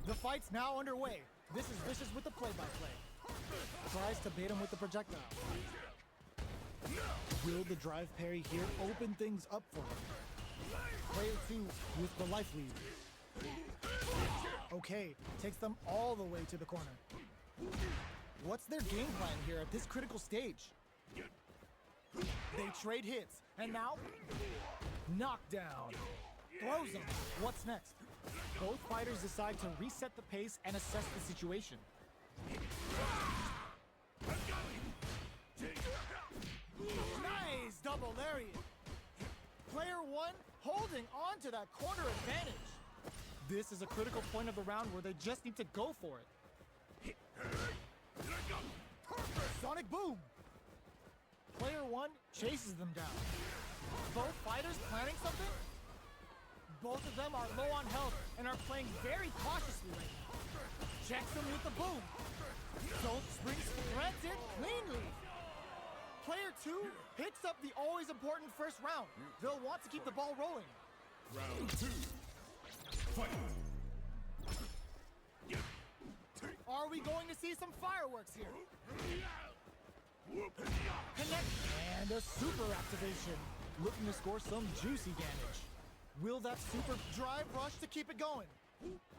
The fight's now underway. This is Vicious with the play-by-play. Tries to bait him with the projectile. Will the drive parry here open things up for him? Player 2 with the life lead. Okay, takes them all the way to the corner. What's their game plan here at this critical stage? They trade hits, and now knockdown. Throws him. What's next? Both fighters decide to reset the pace and assess the situation. Nice double lariat. Player 1 holding on to that corner advantage. This is a critical point of the round where they just need to go for it. Sonic boom. Player 1 chases them down. Both fighters planning something? Both of them are low on health and are playing very cautiously right now. Checks him with the boom. Don't spring spreads it cleanly. Player 2 picks up the always important first round. They'll want to keep the ball rolling. Round 2. Fight. Are we going to see some fireworks here? Connect and a super activation. Looking to score some juicy damage. Will that super drive rush to keep it going?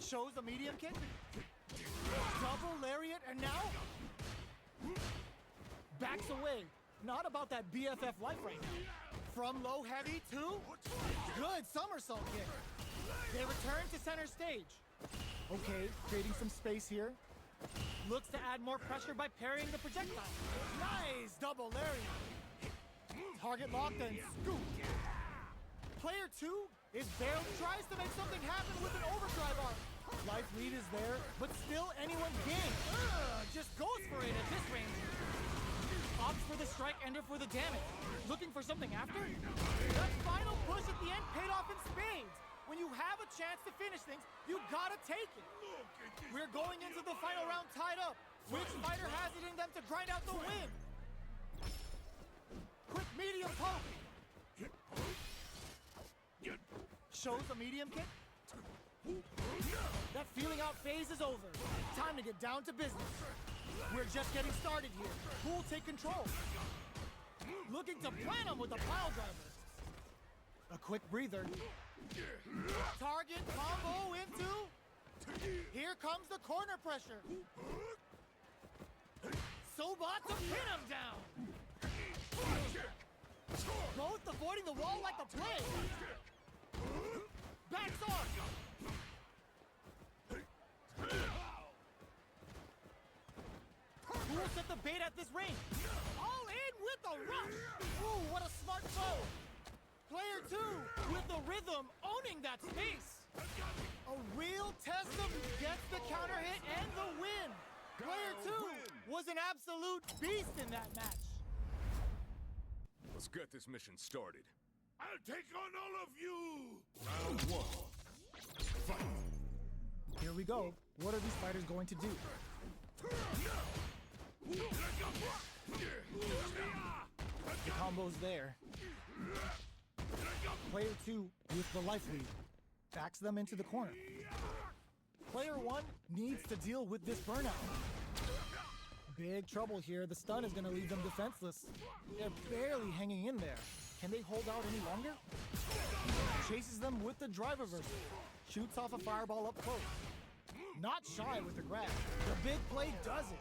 Shows a medium kick. Double lariat and now backs away. Not about that BFF life right now. From low heavy to good somersault kick. They return to center stage. Okay, creating some space here. Looks to add more pressure by parrying the projectile. Nice double lariat. Target locked and scoop. Player 2 tries to make something happen with an overdrive arm. Life lead is there, but still anyone's game. Just goes for it at this range. Opts for the strike ender for the damage. Looking for something after? That final push at the end paid off in spades. When you have a chance to finish things, you gotta take it. We're going into the final round tied up. Which fighter has it in them to grind out the win? Quick medium poke. Shows the medium kick. That feeling out phase is over. Time to get down to business. We're just getting started here. Who will take control? Looking to plan him with a pile driver. A quick breather. Target combo into. Here comes the corner pressure. Soba to pin him down. Both avoiding the wall like the plague. Backs off. Who will set the bait at this range? All in with the rush. Ooh, what a smart throw. Player 2 with the rhythm, owning that space. A real test of who gets the counter hit and the win. Player 2 was an absolute beast in that match. Let's get this mission started. I'll take on all of you! Round 1. Fight. Here we go. What are these fighters going to do? The combo's there. Player 2 with the life lead. Backs them into the corner. Player 1 needs to deal with this burnout. Big trouble here. The stun is going to leave them defenseless. They're barely hanging in there. Can they hold out any longer? Chases them with the drive reversal. Shoots off a fireball up close. Not shy with the grab. The big play does it.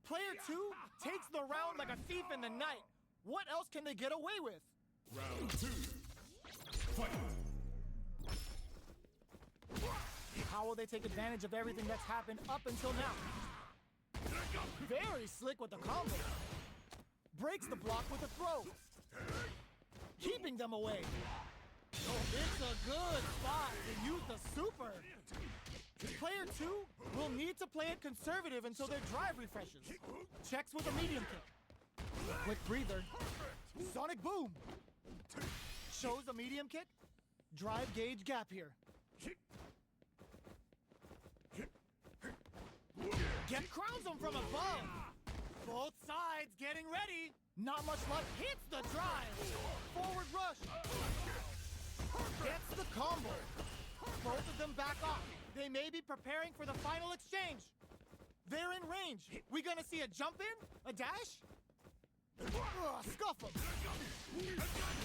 Player 2 takes the round like a thief in the night. What else can they get away with? Round 2. Fight. How will they take advantage of everything that's happened up until now? Very slick with the combo. Breaks the block with a throw. Keeping them away. Oh, it's a good spot to use the super. Player 2 will need to play it conservative until their drive refreshes. Checks with a medium kick. Quick breather. Sonic boom. Shows a medium kick. Drive gauge gap here. Get crowns them from above. Both sides getting ready. Not much luck. Hits the drive. Forward rush. combo. Both of them back off. They may be preparing for the final exchange. They're in range. We gonna see a jump in? A dash? Scuff him.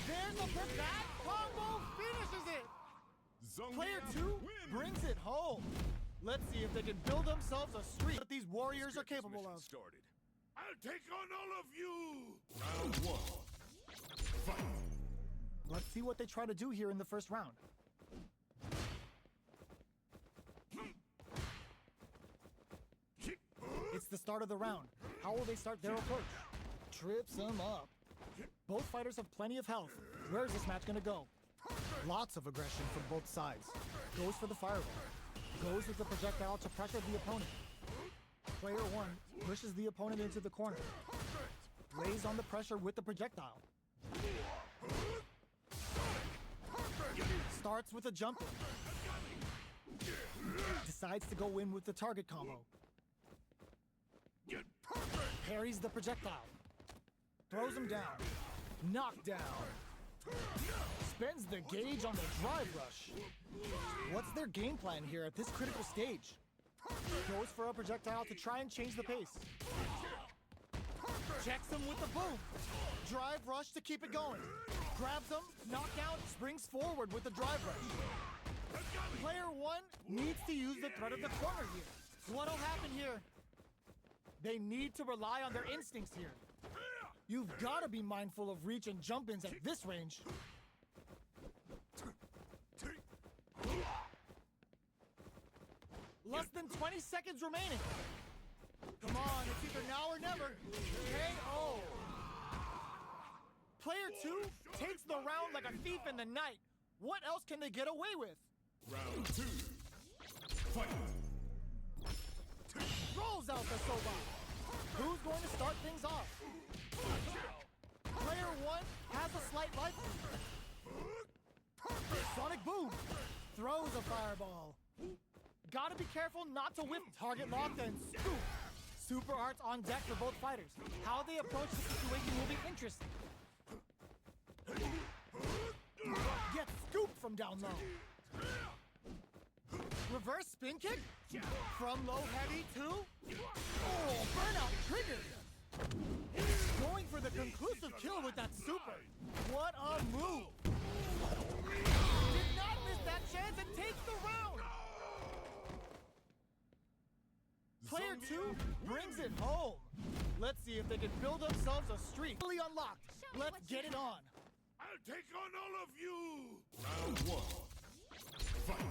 There's a that combo finishes it. Zangief Player 2 brings it home. Let's see if they can build themselves a streak that these warriors are capable of. Started. I'll take on all of you! Round 1. Fight. Let's see what they try to do here in the first round. It's the start of the round. How will they start their approach? Trips them up. Both fighters have plenty of health. Where's this match gonna go? Lots of aggression from both sides. Goes for the fireball. Goes with the projectile to pressure the opponent. Player 1 pushes the opponent into the corner. Lays on the pressure with the projectile. Starts with a jump in. Decides to go in with the target combo. Parries the projectile. Throws him down. Knockdown. Spends the gauge on the drive rush. What's their game plan here at this critical stage? Goes for a projectile to try and change the pace. Checks him with the boom. Drive rush to keep it going. Grabs him, knockdown, springs forward with the drive rush. Player 1 needs to use the threat of the corner here. What'll happen here? They need to rely on their instincts here. You've got to be mindful of reach and jump-ins at this range. Less than 20 seconds remaining. Come on, it's either now or never. KO. Player 2 takes the round like a thief in the night. What else can they get away with? Round 2. Fight. Rolls out the soba. Who's going to start things off? Player 1 has a slight life lead. Sonic boom. Throws a fireball. Gotta be careful not to whip target locked and scoop. Super arts on deck for both fighters. How they approach the situation will be interesting. Gets scooped from down low. Reverse spin kick? From low heavy to... Oh, burnout triggered! Going for the conclusive kill with that super. What a move! Did not miss that chance and takes the round! Player 2 brings it home. Let's see if they can build themselves a streak. Fully unlocked. Let's get it on. I'll take on all of you! Round 1. Fight.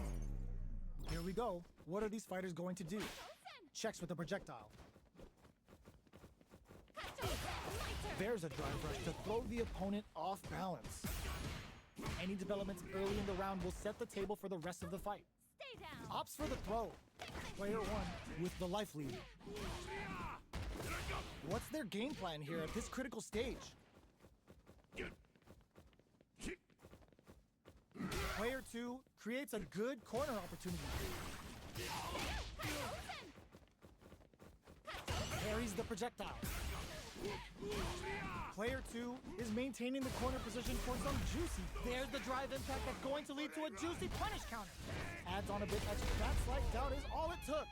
Here we go. What are these fighters going to do? Checks with the projectile. There's a drive rush to throw the opponent off balance. Any developments early in the round will set the table for the rest of the fight. Stay down. Opts for the throw. Player 1 with the life lead. What's their game plan here at this critical stage? Player 2 creates a good corner opportunity. Parries the projectile. Player 2 is maintaining the corner position for some juicy. There's the drive impact that's going to lead to a juicy punish counter. Adds on a bit extra. That slight doubt is all it took.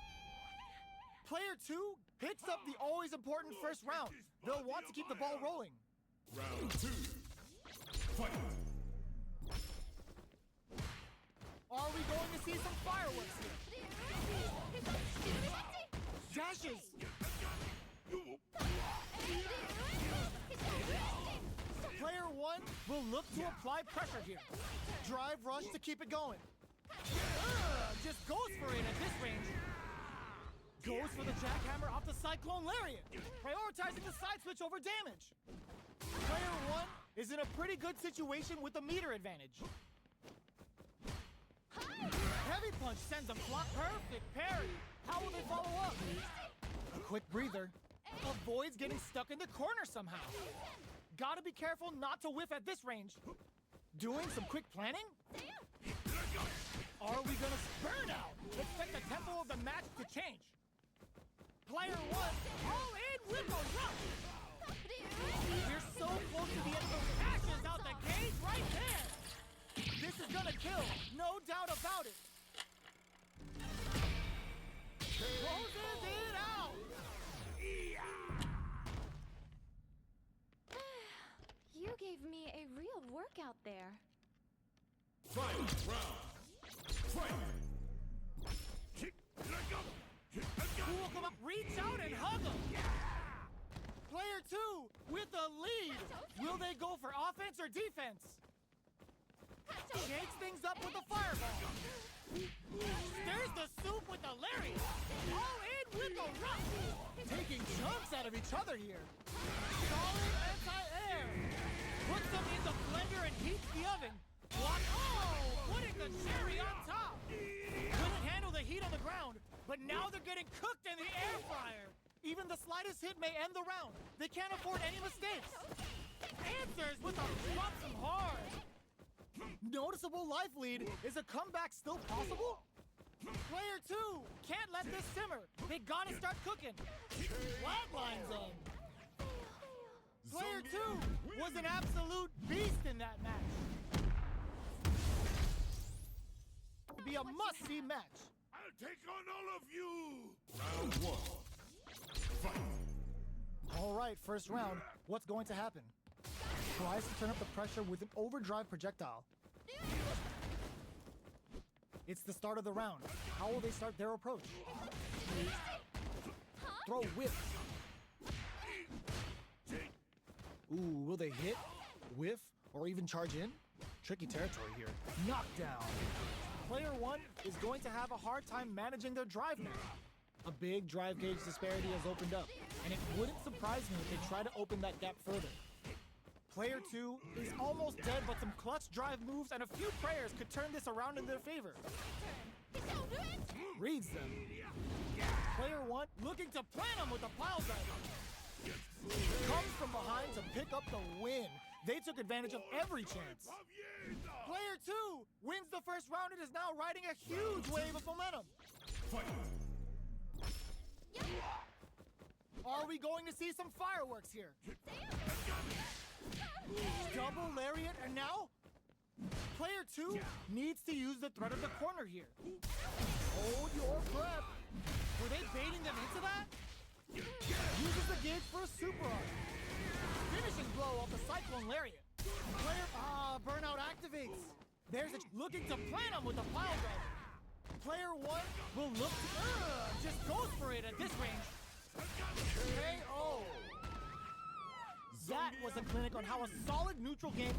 Player 2 picks up the always important first round. They'll want to keep the ball rolling. Round 2. Fight. Are we going to see some fireworks here? Dashes! Player 1 will look to apply pressure here. Drive rush to keep it going. Just goes for it at this range. Goes for the jackhammer off the Cyclone Lariat. Prioritizing the side switch over damage. Player 1 is in a pretty good situation with the meter advantage. Heavy punch sends a block. Perfect parry. How will they follow up? A quick breather. Avoids getting stuck in the corner somehow. Gotta be careful not to whiff at this range. Doing some quick planning? Are we gonna burn out? Expect the tempo of the match to change. Player 1, all in with a rush. We're so close to the end of the ashes out the cage right there. This is gonna kill. No doubt about it. Closes it out. You gave me a real workout there. Final round. Fight! Who will come up, reach out and hug him? Player 2 with a lead. Will they go for offense or defense? Shakes things up with a fireball. There's the soup with the lariat. All in with the rough. Taking chunks out of each other here. Solid anti-air. Puts them in the blender and heats the oven. What? Oh, putting the cherry on top. Couldn't handle the heat on the ground, but now they're getting cooked in the air fryer. Even the slightest hit may end the round. They can't afford any mistakes. Answers with a drops them hard. Noticeable life lead. Is a comeback still possible? Player 2 can't let this simmer. They gotta start cooking. Flatlines them. Player 2 was an absolute beast in that match. Be a must-see match. I'll take on all of you! Round 1. Fight! All right, first round. What's going to happen? Tries to turn up the pressure with an overdrive projectile. It's the start of the round. How will they start their approach? Throw whip. Ooh, will they hit, whiff, or even charge in? Tricky territory here. Knockdown. Player 1 is going to have a hard time managing their drive now. A big drive gauge disparity has opened up, and it wouldn't surprise me if they try to open that gap further. Player 2 is almost dead, but some clutch drive moves and a few prayers could turn this around in their favor. Reads them. Player 1 looking to plant him with a pile driver. Comes from behind to pick up the win. They took advantage of every chance. Player 2 wins the first round and is now riding a huge wave of momentum. Fight! Are we going to see some fireworks here? Double lariat, and now? Player 2 needs to use the threat of the corner here. Hold your breath. Were they baiting them into that? Uses the gauge for a super art. Finishing blow off the cyclone lariat. Player, burnout activates. There's a looking to plant him with a pile driver. Player 1 will look to, just goes for it at this range. KO. That was a clinic on how a solid neutral game